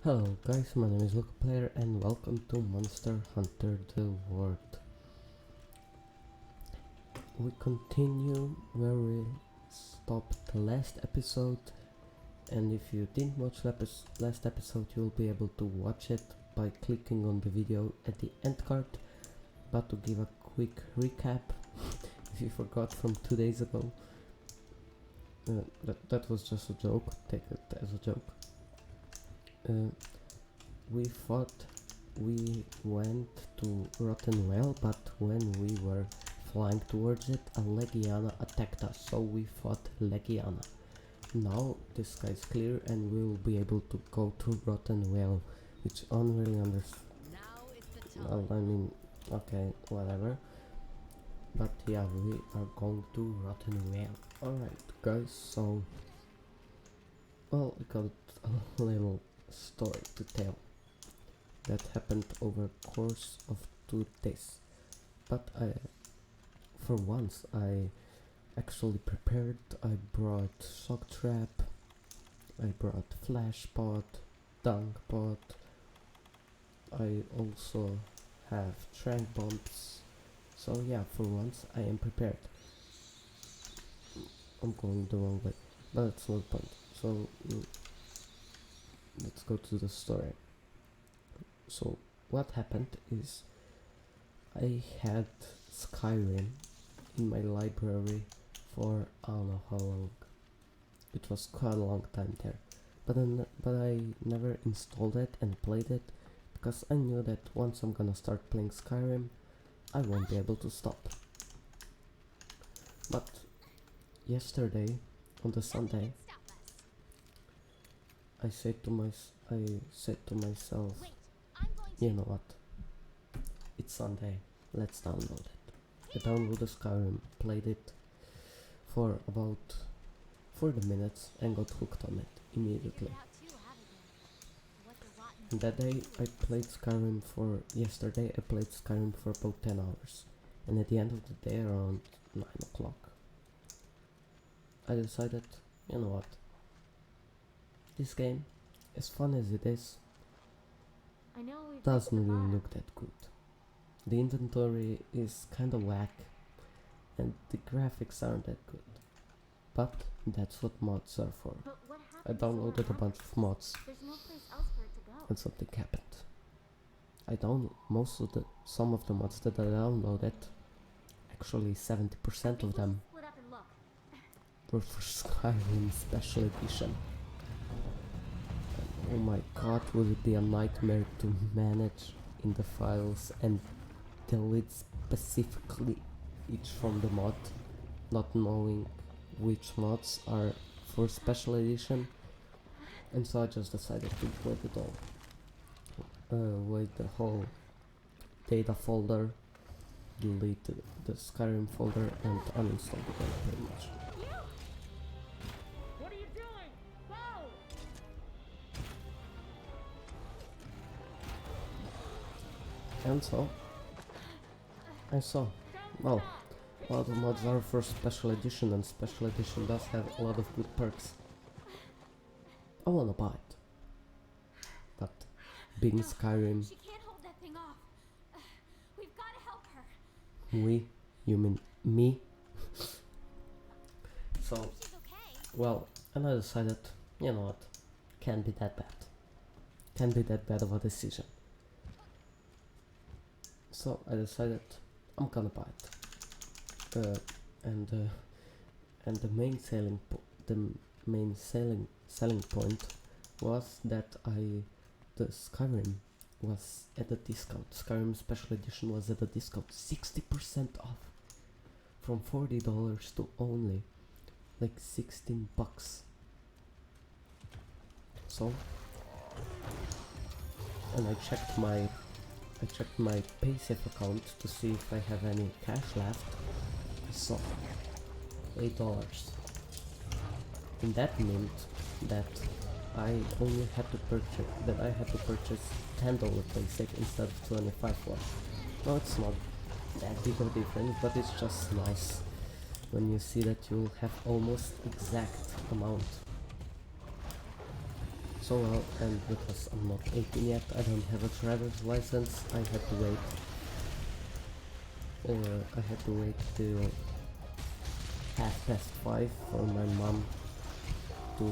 Hello guys, my name is Luca and welcome to Monster Hunter The World. We continue where we stopped the last episode, and if you didn't watch the last episode you'll be able to watch it by clicking on the video at the end card. But to give a quick recap, if you forgot from 2 days ago, that was just a joke, take it as a joke. We went to Rotten Well, but when we were flying towards it, a Legiana attacked us, so we fought Legiana. Now the sky is clear and we will be able to go to Rotten Well, which I don't really understand. Well, I mean, okay, whatever. But yeah, we are going to Rotten Well. Alright guys, so well, we got a little story to tell that happened over the course of 2 days, but for once I actually prepared. I brought shock trap, I brought flash pot, dunk pot, I also have trank bombs, so yeah, for once I am prepared. I'm going the wrong way, but that's not the point. So let's go to the story. So what happened is I had Skyrim in my library for I don't know how long. It was quite a long time there, but I never installed it and played it because I knew that once I'm gonna start playing Skyrim I won't be able to stop. But yesterday on the Sunday I said to myself, you know what, it's Sunday, let's download it. I downloaded Skyrim, played it for about 40 minutes and got hooked on it immediately. And that day yesterday I played Skyrim for about 10 hours, and at the end of the day around 9 o'clock I decided, you know what, this game, as fun as it is, doesn't really look that good. The inventory is kinda whack and the graphics aren't that good, but that's what mods are for. I downloaded a bunch of mods and something happened. Some of the mods that I downloaded, actually 70% of them were for Skyrim Special Edition. Oh my god, would it be a nightmare to manage in the files and delete specifically each from the mod, not knowing which mods are for Special Edition. And so I just decided to wait it all. Wait the whole data folder, delete the Skyrim folder and uninstall the game pretty much. And so I saw, well, a lot of mods are for Special Edition, and Special Edition does have a lot of good perks. I wanna buy it, but being Skyrim, She can't hold that thing off. We've got to help her. we, you mean me? So, She's okay. well, and I decided, you know what, can't be that bad. Can't be that bad of a decision. So I decided I'm gonna buy it, and the main selling point was that the Skyrim was at a discount. Skyrim Special Edition was at a discount, 60% off, from $40 to only like $16. So, and I checked my PaySafe account to see if I have any cash left. I saw $8, and that meant that I had to purchase $10 PaySafe instead of 25 one. No, it's not that big of a difference, but it's just nice when you see that you'll have almost exact amount. So well, and because I'm not 18 yet, I don't have a driver's license, I had to wait. Till 5:30 for my mom to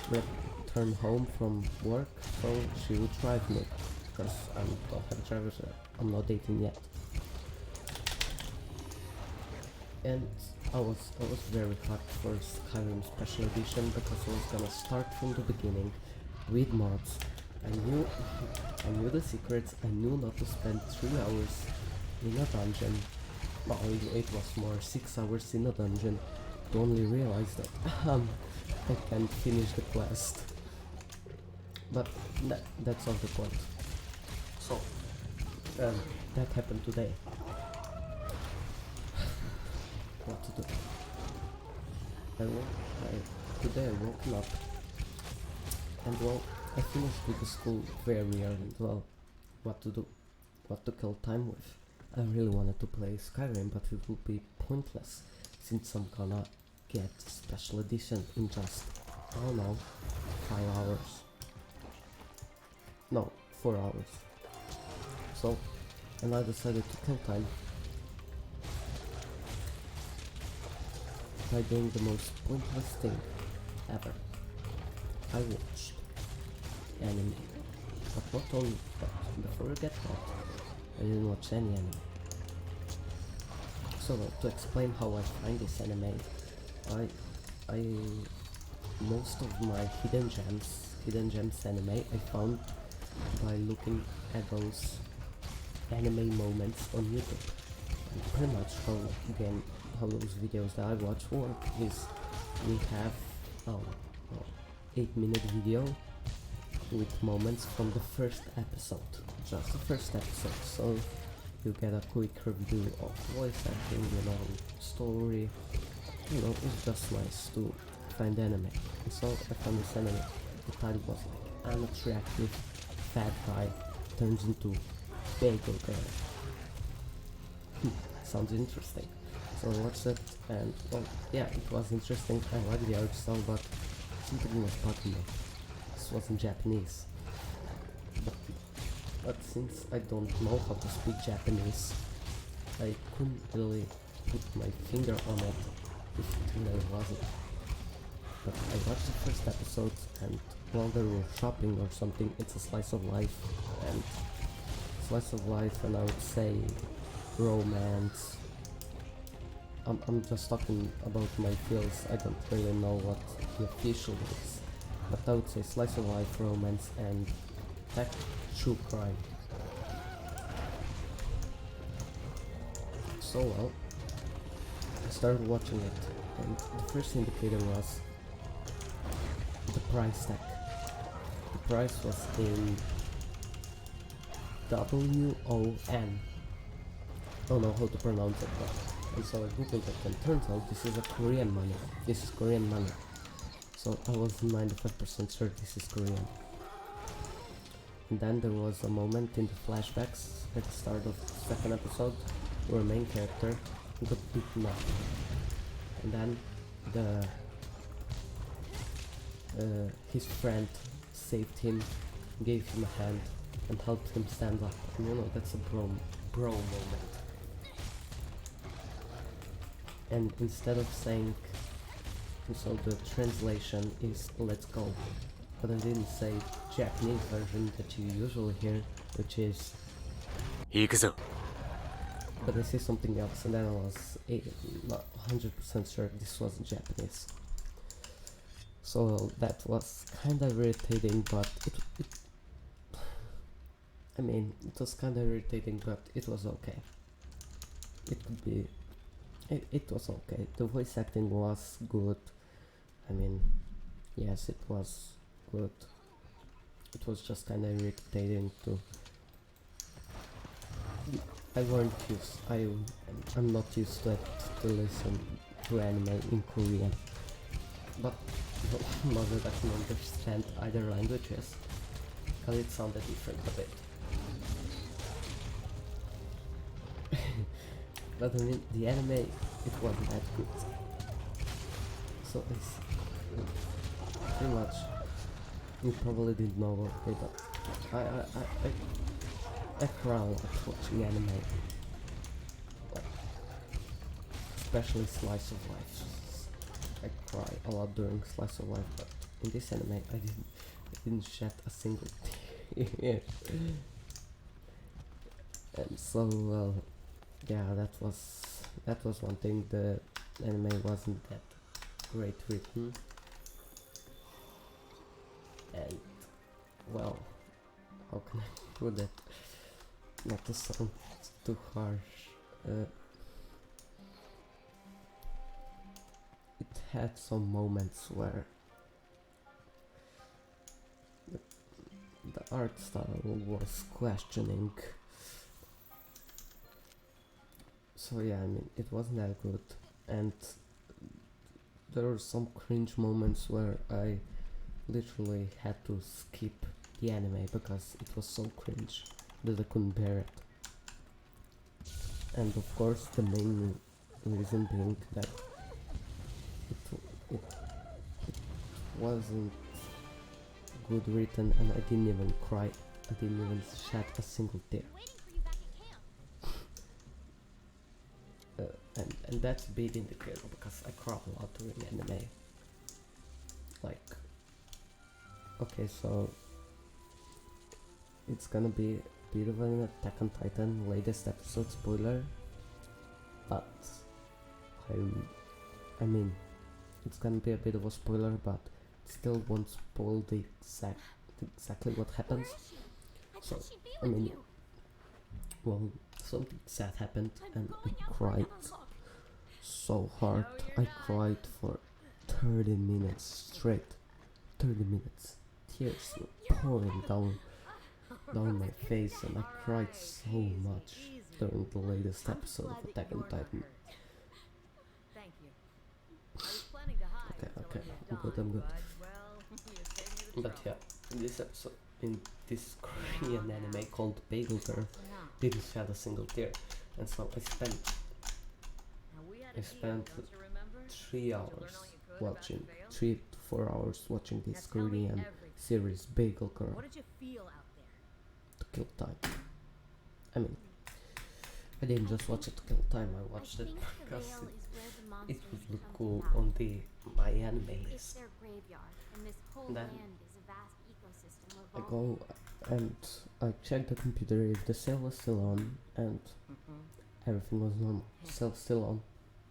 return home from work, so she would drive me, because I don't have a driver's, I'm not 18 yet. And I was very hyped for Skyrim Special Edition because I was gonna start from the beginning with mods. I knew the secrets, I knew not to spend 3 hours in a dungeon. No, it was more 6 hours in a dungeon to only realize that I can't finish the quest. But that's not the point. So, that happened today. What to do? Today I woke up and well, I finished with the school very early. Well, what to do? What to kill time with? I really wanted to play Skyrim, but it would be pointless since I'm gonna get special edition in just, I don't know, 5 hours. No, 4 hours. So, and I decided to kill time by doing the most pointless thing ever. I watched anime. But not only that, before I get that, I didn't watch any anime. So to explain how I find this anime, I most of my hidden gems anime I found by looking at those anime moments on YouTube. And pretty much how those videos that I watch work is we have 8-minute video with moments from the first episode, just the first episode, so you get a quick review of voice acting, story, it's just nice to find anime. And so I found this anime. The title was like unattractive fat guy turns into bagel girl. Sounds interesting. So I watched it and well, yeah, it was interesting. I liked the art style, but something was bugging me. This was in Japanese. But since I don't know how to speak Japanese, I couldn't really put my finger on it if it really wasn't. But I watched the first episode and while they were shopping or something, it's a slice of life and I would say romance. I'm just talking about my feels, I don't really know what the official is, but I would say slice of life, romance and tech true crime. So well, I started watching it and the first indicator was the price tag. The price was in WON. Don't know how to pronounce it, but and so I googled it and turns out this is a Korean money. This is Korean money. So I was 95% sure this is Korean. And then there was a moment in the flashbacks at the start of the second episode where a main character got beaten up. And then his friend saved him, gave him a hand and helped him stand up. And that's a bro moment. And instead of saying, so the translation is let's go, but I didn't say Japanese version that you usually hear, which is 行くぞ but I say something else, and then I was not 100% sure this wasn't Japanese. So that was kind of irritating, but it was kind of irritating, but it was okay. It was okay. The voice acting was good. Yes, it was good. It was just kind of irritating to. I'm not used to it to listen to anime in Korean, but mother doesn't understand either languages, because it sounded different a bit. But the anime, it wasn't that good. So it's pretty much You probably didn't know, okay, but I cry a lot watching anime, like, especially slice of life. I cry a lot during slice of life, but in this anime I didn't shed a single tear. And so well, yeah, that was one thing. The anime wasn't that great written, and well, how can I put that? Not to sound too harsh. It had some moments where the art style was questioning. So yeah, I mean, it wasn't that good, and there were some cringe moments where I literally had to skip the anime because it was so cringe that I couldn't bear it. And of course, the main reason being that it wasn't good written, and I didn't even cry. I didn't even shed a single tear. Waiting for you back at camp. And that's a big indicator because I cry a lot during anime. Like, okay, so it's gonna be a bit of an Attack on Titan latest episode spoiler, but I mean, it's gonna be a bit of a spoiler, but still won't spoil the exactly what happens. Where is she? I So, thought she'd be I with mean, you. well, something sad happened, I'm and going I out for cried another look. so hard. No, you're I not. cried for 30 minutes straight. 30 minutes. Tears were pouring down my face, and I cried so much during the latest I'm episode glad of that Attack on you're not Titan. hurt. Thank you. I was planning to hide Okay, until okay, I moved I'm good, on, I'm good. but, well, you saved me the But yeah, trouble. in this episode, in this Korean anime called Bagel Girl, Now, didn't shed a single tear, and so I spent we had I a spent deal, don't you remember? 3 Did you hours learn all you could about watching, the veil? 3 to 4 hours watching Now this tell me Korean everything. series Bagel Girl What did you feel out there? to kill time. I mean, I didn't just watch it to kill time, I watched I it think the because veil is where the it monsters would look come cool to die. on my anime It's list. their graveyard, and this whole Then land is a vast ecosystem I revolving. go and I check the computer if the sale was still on, and everything was normal. Sale still on.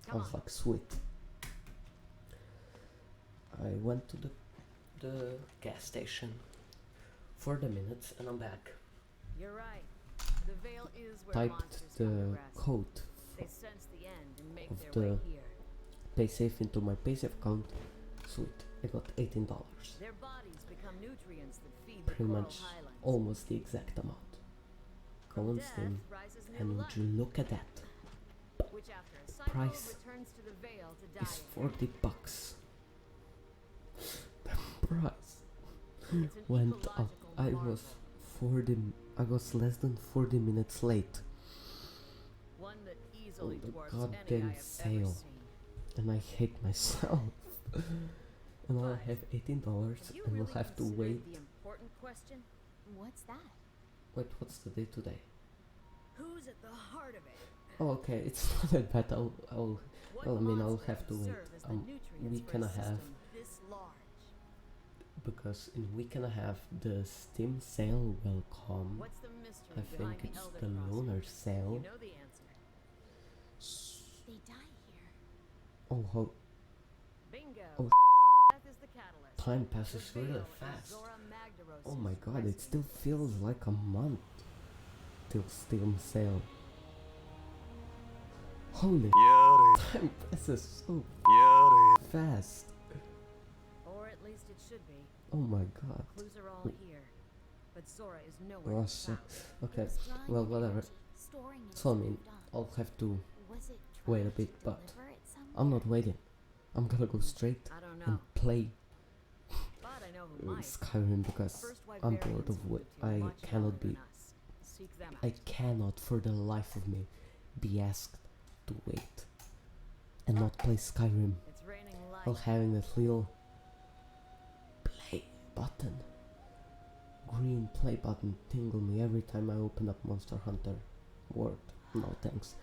I Come was on. like, sweet. I went to the gas station for the minutes, and I'm back. You're right. The veil is where Typed monsters come to the rest. code They sense the end and make of their the way here. PaySafe into my PaySafe account. Sweet. I got $18. Their bodies become nutrients that feed the Pretty coral much highlands. almost the exact amount. Go on Death Steam, rises new and would life, you look at that? which after a cycle Price returns to the veil to die It's again. $40. The price It's an went up. ecological I marvel, was less than 40 minutes late, one that easily the dwarfs any I goddamn have sale. ever seen. and I hate myself. And now I have $18, Have you and we'll really have to considered wait. the important question? What's that? Wait, what's the day today? Who's at the heart of it? Oh, okay, it's not that bad. I'll What Well, I mean, I'll monster have to would wait. serve as the We nutrients for a cannot have, system this large? because in week and a half the Steam sale will come. What's the mystery I behind think the it's Elder the Crossing? lunar You sale. know the answer. They die here. Oh, how Bingo. Oh, Death is the catalyst. time The passes really veil is fast. Zora Magdaros' Oh my god, it resting still place. feels like a month till Steam sale. Holy time passes so fast. Or at least it should be. Oh my god. Clues are all here. But Zora is nowhere Oh to be shit. found. Okay, It was drawing well, in whatever. energy, storing it So I as it mean, moved on. I'll have to Was it wait a trying to bit, but deliver it somewhere? I'm not waiting. I'm gonna go straight I don't know. and play But I know who might. Skyrim because First white I'm bored variants of who what lived here I much cannot longer be. than us. Seek them I out. cannot for the life of me be asked to wait and not play Skyrim It's raining light. while having that little play button green play button tingle me every time I open up Monster Hunter World. No thanks.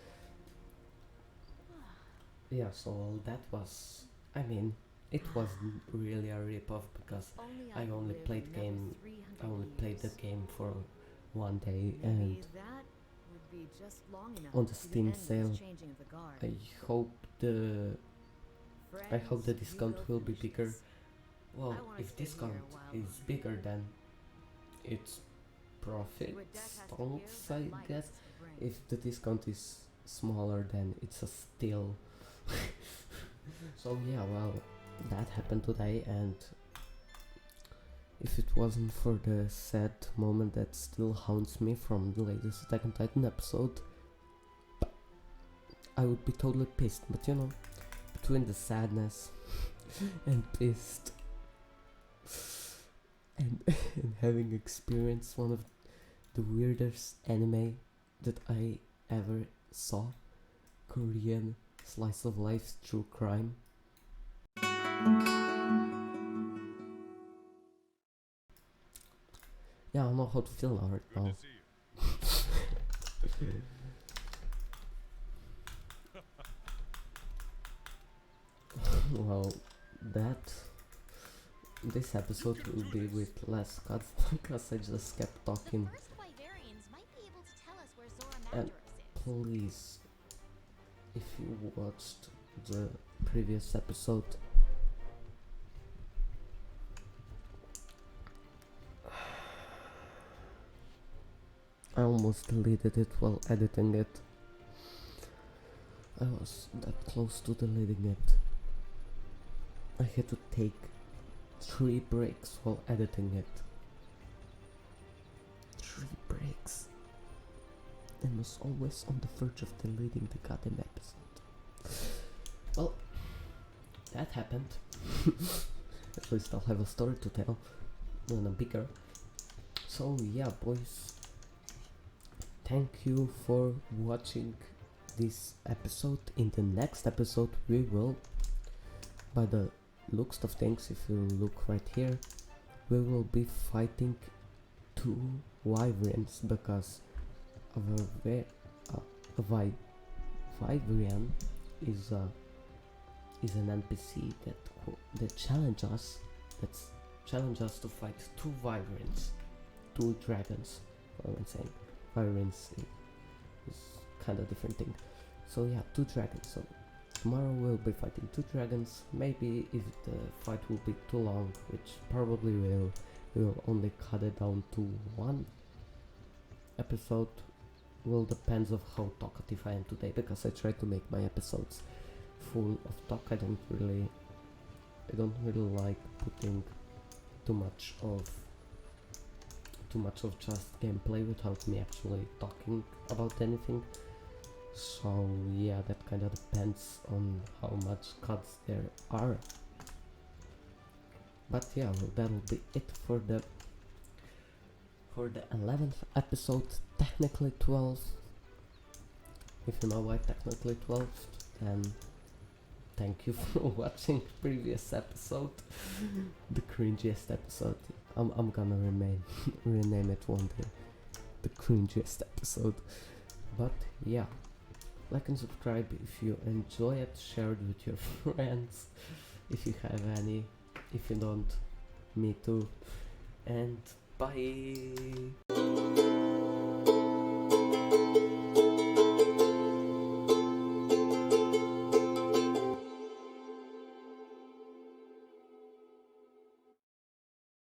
Yeah, so that was, I mean, it wasn't really a rip-off because I only played I only played the game for one day, and that would be just long enough on the to see Steam end of this sale, changing of the guard. I hope the Friends, you discount go will be finish bigger. this. Well, I wanna if stay discount here a while is longer. bigger, then it's See profit what Death has to stonks, give, I and light guess. has to bring. If the discount is smaller, then it's a steal. So yeah, well, that happened today, and if it wasn't for the sad moment that still haunts me from the latest Attack on Titan episode, I would be totally pissed. But you know, between the sadness and pissed and, and having experienced one of the weirdest anime that I ever saw, Korean slice of life true crime. Yeah, I don't know how to feel now right now. Well, this episode will be with less cuts because I just kept talking. The first Wyverians might be able to tell us where Zora And Magdaros is. please, if you watched the previous episode, I almost deleted it while editing it. I was that close to deleting it. I had to take 3 breaks while editing it. 3 breaks. And was always on the verge of deleting the goddamn episode. Well, that happened. At least I'll have a story to tell when I'm bigger. So yeah, boys, thank you for watching this episode. In the next episode we will, by the looks of things, if you look right here, we will be fighting 2 wyverns, because wyvern is an NPC that challenge us to fight 2 wyverns, 2 dragons. What am I saying? Wyverns is kind of different thing. So yeah, 2 dragons. So tomorrow we'll be fighting 2 dragons. Maybe if the fight will be too long, which probably will, we will only cut it down to 1 episode. Will depends of how talkative I am today, because I try to make my episodes full of talk. I don't really like putting too much of just gameplay without me actually talking about anything. So yeah, that kind of depends on how much cuts there are. But yeah, well, that'll be it for the 11th episode, technically 12th. If you know why technically 12th, then thank you for watching previous episode. The cringiest episode. I'm gonna rename it one day. The cringiest episode. But yeah, like and subscribe if you enjoy it, share it with your friends if you have any. If you don't, me too. And bye.